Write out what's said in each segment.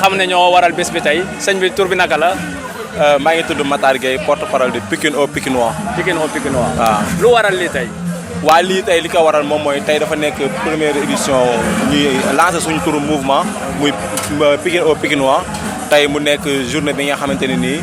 xam ne ñoo waral bés bi tey sëñ bi tur bi naka la. maa ngi tudd Matar Gueye porte-parole de Pikine au Pikinois. Pikine au Pikinois. waaw lu waral lii tey. waa lii tey li ko waral moom mooy tey dafa nekk première édition ñuy lancé suñu turu mouvement muy Pikine au Pikinois tey mu nekk journée bi nga xamante ne nii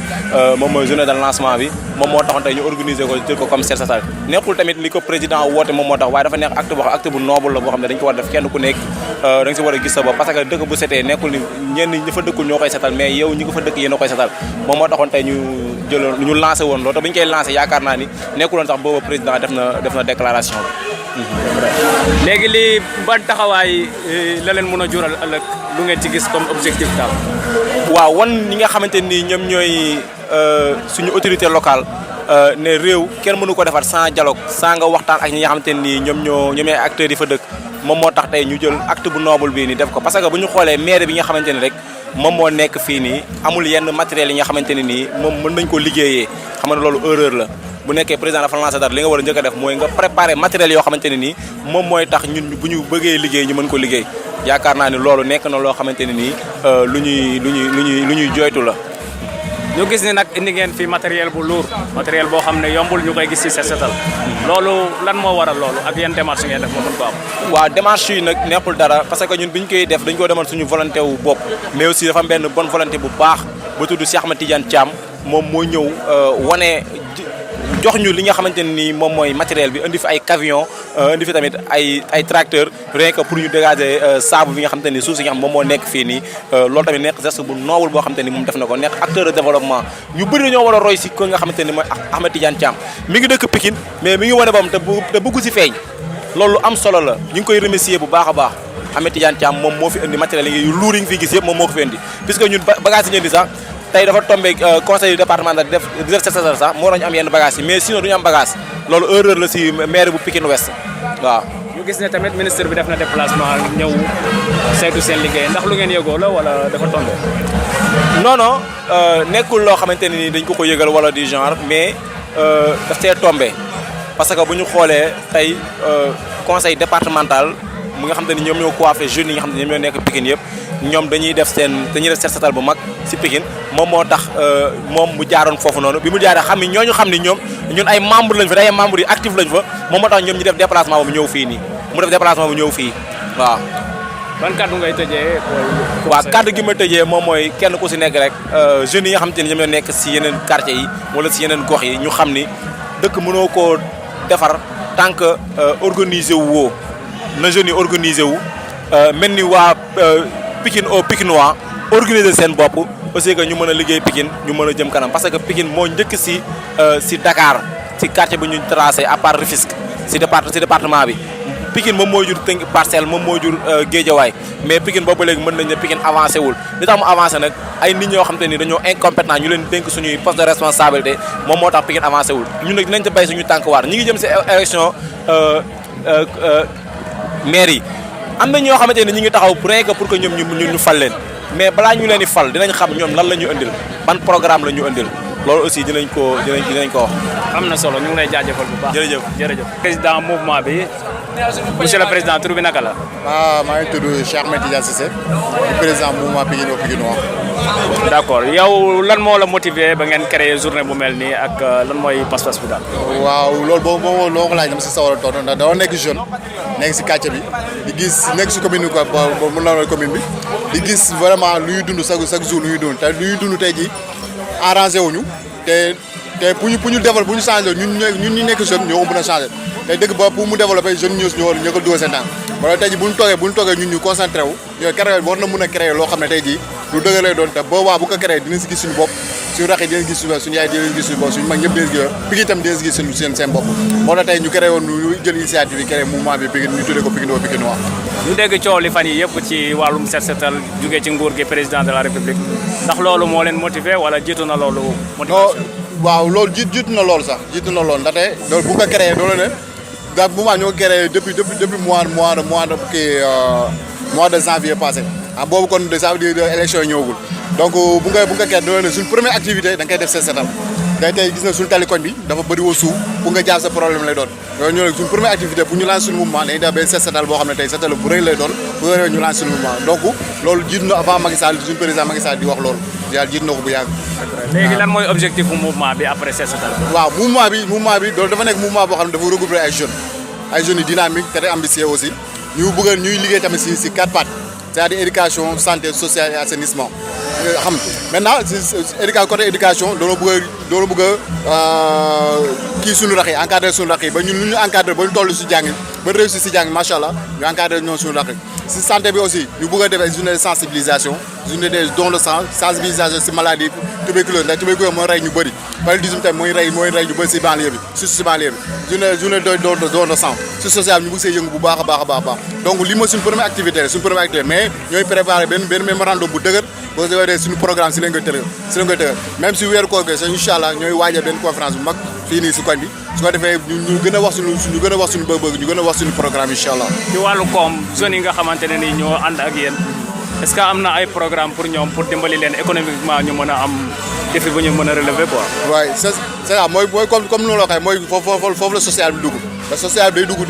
moom mooy journée de lancement bi moom moo taxoon tey ñu organiser ko jël ko comme set setal nekkul tamit li ko président woote moom moo tax waaye dafa nekk acte boo xam acte bu noble la boo xam ne dañ ko war a def kenn ku nekk da nga si war a gis sa bopp parce que dëkk bu setee nekkul ni ñenn ñi fa dëkkul ñoo koy setal mais yow ñi ko fa dëkk yéen a koy setal moom moo taxoon tey ñu lancé woon loolu te bu ñu koy lancé yaakaar naa ni nekkuloon sax booba président def na déclaration bi. léegi lii ban taxawaay la leen mën a jural ëllëg lu ngeen ci gis comme objectif daal. waaw wan ñi nga xamante ni ñoom ñooy suñu autorité locale ne réew kenn mënu ko defar sans dialogue sans nga waxtaan ak ñi nga xamante ni ñoom ñooy acteurs yi fa dëkk moom moo tax tey ñu jël acte bu noble bii nii def ko parce que bu ñu xoolee maire bi nga xamante ni rek moom moo nekk fii nii amul yenn matériel yi nga xamante ne nii moom mën nañ ko liggéeyee xam nga loolu erreur la bu nekkee président dafa lancé dara li nga war a njëkk a def mooy nga préparer matériel yoo xamante ne nii moom mooy tax ñun bu ñu bëggee liggéey ñu mën ko liggéey yaakaar naa ni loolu nekk na loo xamante ne nii lu ñuy joytu la. ñu gis ni nag indi ngeen fi matériel bu lourd matériel boo xam ne yombul ñu koy gis ci set setal loolu lan moo waral loolu ak yan démarche ngeen def ba mën ko am. waaw démarche yi nag nekkul dara parce que ñun bi ñu koy def dañ ko demal suñu volonté wu bopp mais aussi dafa am benn bonne volonté bu baax ba tudd Cheikh Ahmed Tidiane Thiam moom moo ñëw wane jox ñu li nga xamante ne nii moom mooy matériel bi indi fi ay camion indi fi tamit ay tracteur rien que pour ñu dégager saabu bi nga xamante ni suuf si nga xam moom moo nekk fii nii loolu tamit nekk geste bu noble boo xamante ni moom def na ko nekk acteur de développement ñu bëri dañoo war a roy si ko nga xamante ni mooy Ahmed Tidiane Thiam mi ngi dëkk Pikine mais mi ngi wane boppam te bëggu si feeñ loolu am solo la ñu ngi koy remercier bu baax a baax Ahmed Tidiane Thiam moom moo fi indi matériel yi luur yi nga fi gis yëpp moom moo ko fi indi puisque ñun bagage yi ñu indi sax tey dafa tombé conseil départemental di def set setal sax moo doon ñu am yenn bagage yi mais sinon du ñu am bagage loolu erreur la si maire bu Pikine Ouest waaw. ñu gis ne tamit ministre bi def na déplacement ñëw saytu seen liggéey ndax lu ngeen yëgoo la wala dafa tombé. non non nekkul loo xamante ne ni dañ ko yëgal wala du genre mais daf see tombé parce que bu ñu xoolee tey conseil départemental mu nga xam te ni ñoom ñoo coiffé jeunes yi nga xam ne ñoom ñoo nekk Pikine yëpp ñoom dañuy def set setal bu mag si Pikine moom moo tax moom mu jaaroon foofu noonu bi mu jaaree xam ni ñooñu xam ni ñun ay membre lañ fa day membre yi actif lañ fa moom moo tax ñoom ñu def déplacement bu ñëw fii nii mu def déplacement bu ñëw fii waaw. ban kàddu ngay tëjee. waaw kàddu gi ma tëjee moom mooy kenn ku si nekk rek jeunes yi nga xam te ni ñoom ñoo nekk si yeneen quartier yi wala si yeneen gox yi ñu xam ni dëkk mënoo koo defar tant que organisé wu woo na jeunes yi organisé wu mel ni waa Pikine au Pikinois organiser seen bopp aussi que ñu mën a liggéey Pikine ñu mën a jëm kanam parce que Pikine moo njëkk si Dakar si quartier bi ñu tracé à part Rufisque si département bi Pikine moom moo jur tënk Parcelles moom moo jur Guédiawaye mais Pikine boobu léegi mën nañ ne Pikine avancé wul li tax mu avancé nag ay nit ñoo xam te ni dañoo incompétent ñu leen dénk suñuy poste de responsabilité moom moo tax Pikine avancé wul ñun nag dinañ ca bay suñu tànk waar ñi ngi jëm si élection maire yi am na ñoo xamante ne ñu ngi taxaw pour que ñoom ñu fal leen mais balaa ñu leen di fal dinañ xam ñoom lan la ñu indil ban programme la ñu indil loolu aussi dinañ ko wax. am na solo ñu ngi lay jaajëfal bu baax. jërëjëf. président mouvement bi monsieur le président tur bi naka la. maa ngi tudd Cheikh Ahmed Tidiane Cissé président mouvement Pikine au Pikinois. d' accord yow lan moo la motivé ba ngeen créé journée bu mel nii ak lan mooy pas-pas bi daal. waaw loolu boobu loo ko laaj dama si sawar a tontu ndax dama nekk jeune nekk si quartier bi di gis nekk si commune bi quoi ba mën naa commune bi di gis vraiment lu ñuy dund chaque jour lu ñuy dund te lu ñuy dund tey jii arrangé wuñu te pour ñu développer bu ñu changé ñun ñu nekk jeune ñoo mën a changé tey dëgg ba pour mu développer jeune ñoo ko dugal seen temps wala tey jii bu ñu toogee ñun ñu concentré wu yooyu créé war na mën a créer loo xam ne tey jii lu dëgg lay doon te boobaa bu ko créé dinañ si gis suñu bopp suñu rax yi dinañ gis suñu yaay dinañ gis suñu bopp suñu mag ñëpp dinañ gis Pikine itam dinañ gis seen bopp moo tax tey ñu créé woon ñu jël initiative yi créé mouvement bi Pikine ñu tuddee ko Pikine au Pikinois. ñu dégg coow li fan yi yëpp ci wàllum set setal jugee ci nguur gi président de la république ndax loolu moo leen motivé wala jiitu na loolu motivation. waaw loolu jiitu na loolu sax jiitu na loolu ndaxte loolu bu ko créé doole ne daal mouvement ñoo ko créé depuis mois de janvier passé boobu kon ça veut dire élection yi ñëwagul donc bu nga créé doole ne suñ première activité da nga koy def set setal tey gis na suñu tali koñ bi dafa bëri woo suuf pour nga jaar sa problème lay doon yooyu ñoo suñu première activité pour ñu lancer suñu mouvement dañuy def benn set setal boo xam ne tey setal bu rëy lay doon pour ñu lancer suñu mouvement donc loolu jiitu na avant Macky Sall suñu président Macky Sall di wax loolu yàlla jiitu na ko bu yàgg. léegi lan mooy objectif bu mouvement bi après set setal. waaw mouvement bi loolu dafa nekk mouvement boo xam ne dafa regrouper ay jeunes yu dynamique très ambitieux aussi ñu bëgg ñuy liggéey tamit si 4 parties c'est-à-dire éducation santé sociale et assainissement xam maintenant côté éducation doona bëgg a kii suñu rax yi encadré suñu rax yi ba ñun lu ñu encadré ba ñu toll si jàng ba réussir si jàng macha allah ñu encadré ñoom suñu rax yi si santé bi aussi ñu bëgg a def ay journée de sensibilisation journée des dons de sang sensibilisation si maladie tuberculose ndax tuberculose mooy rey ñu bëri paludisme tamit mooy rey ñu bëri si banlieue bi surtout si banlieue bi journée de don de sang si social bi ñu bëgg see yëngu bu baax a baax donc li mooy suñu première activité mais ñooy préparé benn mémorandum bu dëgër boo déggee suñu programme si lañ koy tëral même si weeru koor gi sax incha allah ñooy waajal benn conférence bu mag fii nii si koñ bi su ko defee ñu gën a wax suñu bëgg-bëgg ñu gën a wax suñu programme incha allah. ci wàllu koom zones yi nga xamante ne nii ñoo ànd ak yéen est-ce que am na ay programme pour ñoom pour dimbali leen économiquement ñu mën a am défi bu ñu mën a relever quoi. waaye c'est ça mooy comme noonu la waxee mooy foofu la social bi dugg parce que social bi day dugg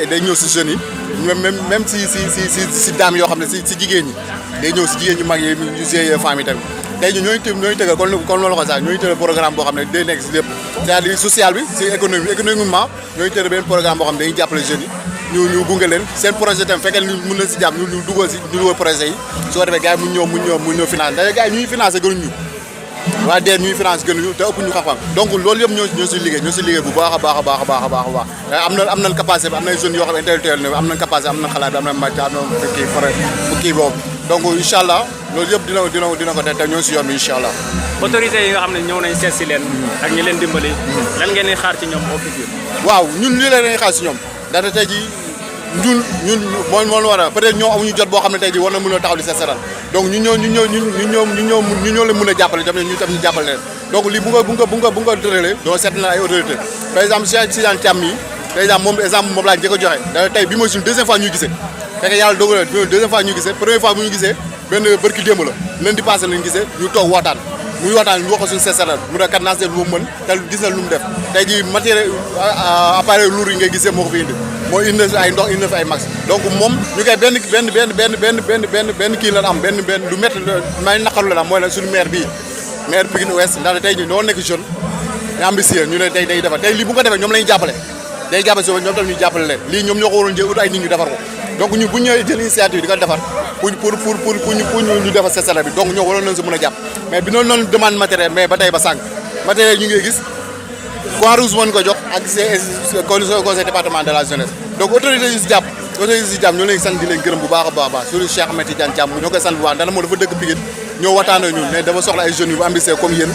day ñëw si jeunes yi même si dames yoo xam ne si jigéen ñi day ñëw si jigéen ñi mag yi ñu see femmes yi tamit tey ñooñu tëggal comme loolu ko sax ñooñu tëggal programme boo xam ne day nekk si lépp c'est-à-dire social bi si économiquement ñooñu tëggal benn programme boo xam ne dañuy jàppale jeunes yi ñu gunge leen seen projet tam fekkee mën na si jàpp ñu dugal projet yi soo defee gars yi mu ñëw finance ndax gars yi ñuy financé gënuñu waa DER ñuy finance gënuñu te ëpp ñu xam-xam donc loolu yëpp ñoo si liggéey bu baax a baax am nañ capacité bi am na jeunes yoo xam ne intellectuel ne am nañ capacité am na xalaat bi am na màcc am na kii boobu donc incha allah loolu yëpp dina ko def te ñoo si yoon bi incha allah. autorités yi nga xam ne ñëw nañ seet si leen ak ñi leen dimbali lan ngeen di xaar ci ñoom au futur. waaw ñun lii leen xaar si ñoom ndaxte tey jii ñun moo war a peut-être ñoo amuñu jot boo xam ne tey jii war na mën a taxaw di seetal donc ñu ñoo leen mën a jàppale tamit ñu jàppale leen donc lii bu nga tëralee doo seet na ay autorité par exemple si daan Thiam yi par exemple moom laa njëkk a joxe da tey bi mooy suñu deuxième fois ñuy gisee fekk yàlla dogal na deuxième fois ñuy gisee première fois bu ñu gisee benn bërki démb la leen di passé lañu gisee ñu toog waxtaan muy waxtaan ñu wax ko suñu seetal mu ne kat naa seet lu mu mën te gis na lu mu def tey jii matériel appareil lourd yi ngay gisee moo ko fi indi mooy indi ay ndox indi fa ay max donc moom ñu koy benn kii la am benn lu métti may naqaru la am mooy la suñu maire bii maire Pikine Ouest ndax tey jii noo nekk jeune ambitieux ñu ne tey day defar tey lii bu ko defee ñoom la ñuy jàppale day jàppale si ñoom tam ñu jàppale leen lii ñoom ñoo ko waroon jël ut ay nit ñu defar ko donc ñu bu ñëwee jël initiative di ko defar pour ñu defar set bi donc ñoo waroon nañ si mën a jàpp mais bi noonu demande matériel mais ba tey ba sànq matériel ñu ngi gis Croix-Rouge mën ko jox ak conseil département de la jeunesse donc autorité yi si jàpp ñoo leen sant di leen gërëm bu baax a baax surtout Cheikh Ahmed Tidiane Thiam ñoo koy sant bu baax ndax moo dafa dëkk Pikine ñoo waxtaan ak ñun ne dafa soxla ay jeunes yu ambitieux comme yéen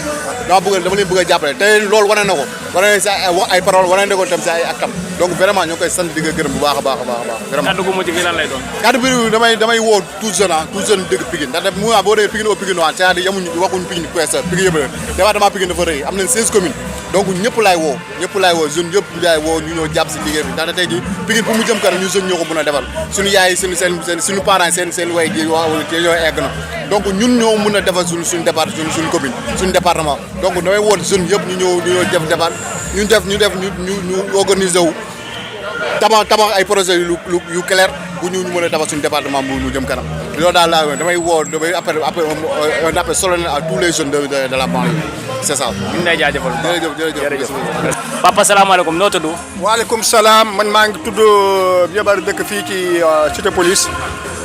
dama leen bëgg a jàppale te loolu wane na ko wane na si ay parole wane na ko tam si ay actam donc vraiment ñoo koy sant di nga gërëm bu baax a baax vraiment kaddu gu mujj gi lan lay doon kaddu bi damay woo tout jeune dëkk Pikine ndax mu boo dee Pikine au Pikine waa c'est-à-dire yamuñu waxuñu Pikine Ouest Pikine yëpp département Pikine dafa rëy am nañ 16 communes donc ñëpp laay woo jeune yëpp laay woo ñu ñëw jàpp si liggéey bi ndaxte tey jii Pikine pour mu jëm kanam ñu jeune ñoo ko mën a defal suñu yaay suñu parents seen way ji ñoo egg na donc ñun ñoo mën a defal suñu département donc damay woo jeune yëpp ñu ñëw def defar ñu organiser wu tabax ay projet yu clair bu ñu mën a tabax suñu département mu jëm kanam loolu daal laa damay un appel solennel à tous les jeunes de la banlieue c'est ça. ñu ngi lay jaajëfal. jërëjëf. papa salaamaaleykum noo tudd. waaleykum salaam man maa ngi tudd Biabari dëkk fii ci cité police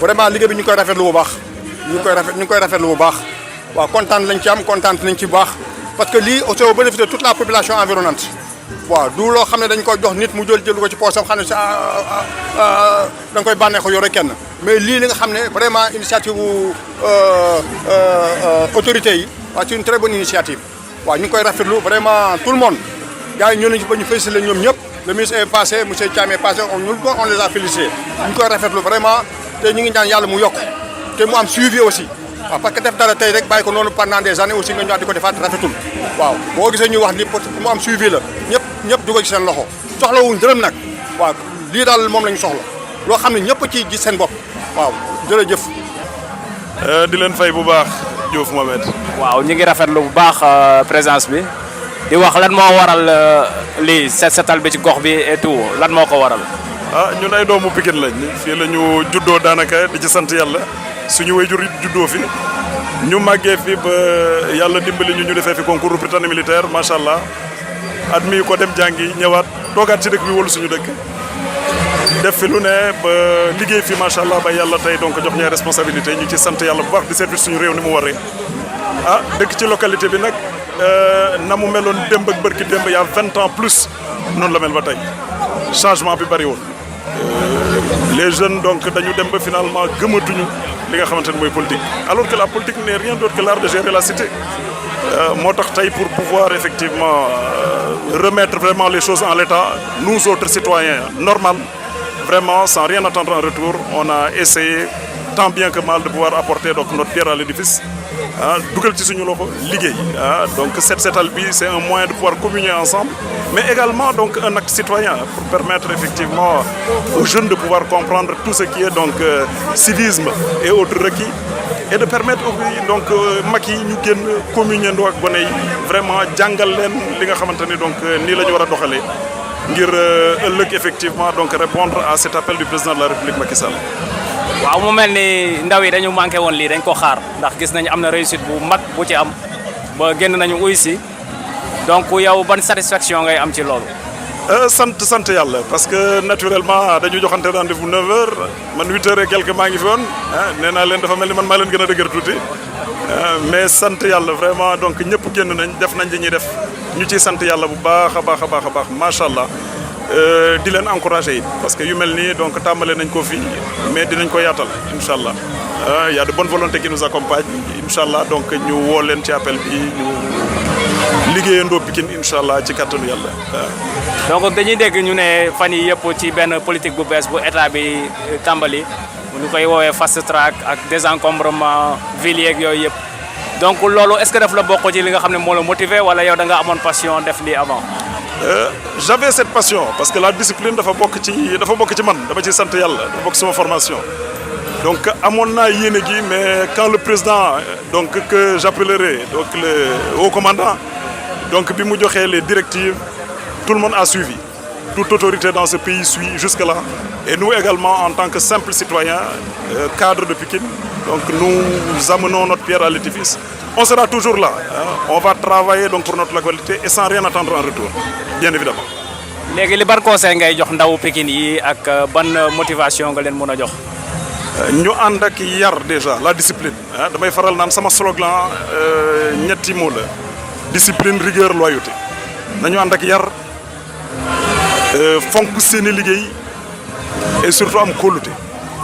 vraiment liggéey bi ñu koy rafetlu bu baax. ñu ngi koy rafetlu bu baax waaw kontaan lañ ci am kontaan nañ ci bu baax parce que lii au bénéfice de toute la population environnante waaw du loo xam ne dañ koy jox nit mu jël ko ci poosam xam ne da nga koy bànneexoo yore kenn mais lii li nga xam ne vraiment initiative autorités yi waaw c'est une très bonne initiative waaw ñu ngi koy rafetlu vraiment tout le monde gars yi ñëw nañu ci ba ñu félicité ñoom ñëpp le ministre est passé monsieur Thiam est passé on les a félicité ñu ngi koy rafetlu vraiment te ñu ngi ñaan yàlla mu yokk te mu am suivi aussi waaw parce que def dara tey rek bàyyi ko noonu pendant des années aussi nga ñëwaat di ko defaat rafetul waaw boo gisee ñuy wax ni mu am suivi la ñëpp dugal ci seen loxo soxlawuñ dërëm nag waaw lii daal moom la ñu soxla loo xam ne ñëpp ci gis seen bopp waaw jërëjëf. di leen fay bu baax Diouf Mohamed. waaw ñu ngi rafetlu bu baax présence bi di wax lan moo waral lii set setal bi ci gox bi et tout lan moo ko waral. ah ñun ay doomu Pikine lañ fii la ñu juddoo daanaka di ci sant yàlla suñu waajur yi juddoo fi ñu màggee fi ba yàlla dimbali ñu defee fi concours Prytanée militaire macha allah at mi ko dem jàngi ñëwaat toogaat ci dëkk bi wala suñu dëkk def fi lu ne ba liggéey fi macha allah ba yàlla tey donc jox ñooy responsabilité ñu ci sant yàlla bu baax di service suñu réew ni mu waree ah dëkk ci localité bi nag na mu meloon démb ak bërki démb y a 20 ans plus noonu la mel ba tey changement bi bari woon les jeunes donc dañu dem ba finalement gëmatuñu li nga xamante ne mooy politique alors que la politique n'est rien d'autre que l'art de gérer la cité moo tax tey pour pouvoir effectivement remettre vraiment les choses en l'état nous autres citoyens normaux vraiment sans rien attendre en retour on a essayé tant bien que mal de pouvoir apporter donc notre pierre à l'édifice ah dugal ci suñu loxo liggéey ah donc set setal bi c'est un moyen de pouvoir communier ensemble mais également donc un acte citoyen pour permettre effectivement aux jeunes de pouvoir comprendre tout ce qui est donc civisme et autres requis et de permettre aussi donc mag yi ñu génn communier ndoo ak gone yi vraiment jàngal leen li nga xamante ni donc nii la ñu war a doxalee ngir ëllëg effectivement donc répondre à cet appel du président de la République Macky Sall. waaw mu mel ni ndaw yi dañu manqué woon lii dañ ko xaar ndax gis nañu am na réussite bu mag bu ci am ba génn nañu uy si donc yow ban satisfaction ngay am ci loolu. sant yàlla parce que naturellement dañu joxante rendez-vous 9h man 8h et quelque maa ngi fi woon nee naa leen dafa mel ni man maa leen gën a dëgër tuuti mais sant yàlla vraiment donc ñëpp génn nañ def nañ li ñuy def ñu ciy sant yàlla bu baax a baax a baax a baax macha allah. di leen encourager it parce que yu mel nii donc tàmbale nañ ko fii mais dinañ ko yaatal incha allah y a de bonnes volontés qui nous accompagnent incha allah donc ñu woo leen ci appel bi ñu liggéeyandoo Pikine incha allah ci kattanu yàlla donc dañuy dégg ñu ne fan yi yëpp ci benn politique bu bees bu état bi tàmbali ñu koy woowee fast track ak désencombrement ville yeeg yooyu yëpp donc loolu est-ce que daf la bokk ci li nga xam ne moo la motiver wala yow da nga amoon passion def lii avant. J'avais cette passion parce que la discipline dafa bokk ci man dama ci sant yàlla dafa bokk sama formation donc amoon naa yéene gi mais quand le président donc que j'appellerai donc le haut commandant donc bi mu joxee les directives tout le monde a suivi toute autorité dans ce pays suit jusque-là et nous également en tant que simples citoyens cadres de Pikine donc nous amenons notre pierre à l'édifice. On sera toujours là on va travailler donc pour notre localité et sans rien attendre en retour bien évidemment. léegi li ban conseil ngay jox ndawu Pikine yi ak ban motivation nga leen mën a jox. ñu ànd ak yar déjà la discipline damay faral naan sama slogan ñetti mots la discipline rigueur loyauté nañu ànd ak yar fonk seeni liggéey et surtout am kóolute.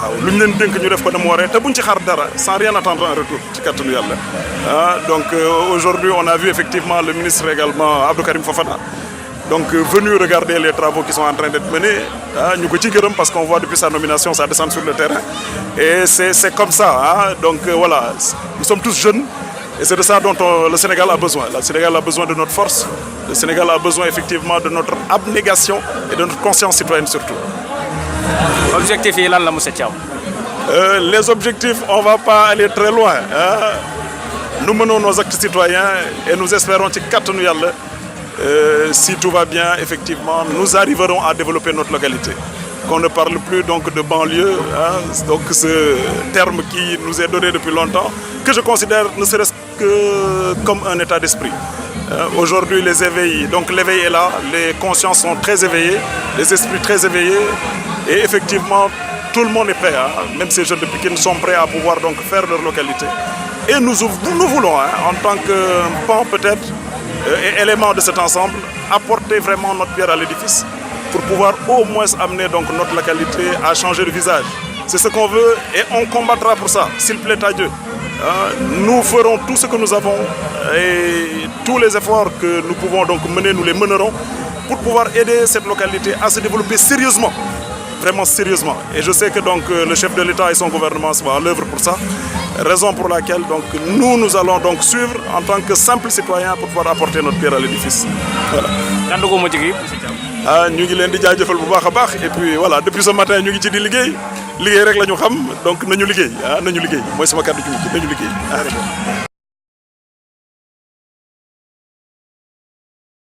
waaw lu ñu leen dénk ñu def ko dem waree te buñ ci xaar dara sans rien attendre en retour ci kattanu yàlla donc aujourd'hui on a vu effectivement le ministre également Abdou Karim Fofana donc venu regarder les travaux qui sont en train d'être menés ñu ko ci gërëm parce qu'on voit depuis sa nomination ça descend sur le terrain et c'est comme ça donc voilà nous sommes tous jeunes et c'est de ça dont le Sénégal a besoin. Le Sénégal a besoin de notre force, le Sénégal a besoin effectivement de notre abnégation et de notre conscience citoyenne surtout. Objectif yi lan la monsieur Thiam. Les objectifs, on va pas aller très loin. Nous menons nos actes citoyens et nous espérons ci kattanu yàlla si tout va bien effectivement nous arriverons à développer notre localité. Qu'on ne parle plus donc de banlieue, donc ce terme qui nous est donné depuis longtemps, que je considère ne serait-ce que comme un état d'esprit. Aujourd'hui les éveils, donc l'éveil est là, les consciences sont très éveillées, les esprits très éveillés et effectivement tout le monde est prêt, même ces jeunes de Pikine sont prêts à pouvoir donc faire leur localité. Et nous voulons, en tant que pan peut-être et élément de cet ensemble, apporter vraiment notre pierre à l'édifice pour pouvoir au moins amener donc notre localité à changer de visage. C'est ce qu'on veut et on combattra pour ça, s'il plaît à Dieu. Nous ferons tout ce que nous avons et tous les efforts que nous pouvons donc mener, nous les mènerons pour pouvoir aider cette localité à se développer sérieusement, vraiment sérieusement. Et je sais que donc le chef de l'État et son gouvernement sont à l'œuvre pour ça, raison pour laquelle donc nous allons donc suivre en tant que simples citoyens pour pouvoir apporter notre pierre à l'édifice. Voilà. ñu ngi leen di jaajëfal bu baax a baax et puis voilà depuis ce matin ñu ngi ci di liggéey rek la ñu xam donc nañu liggéey nañu liggéey mooy sama kàddu ci nañu liggéey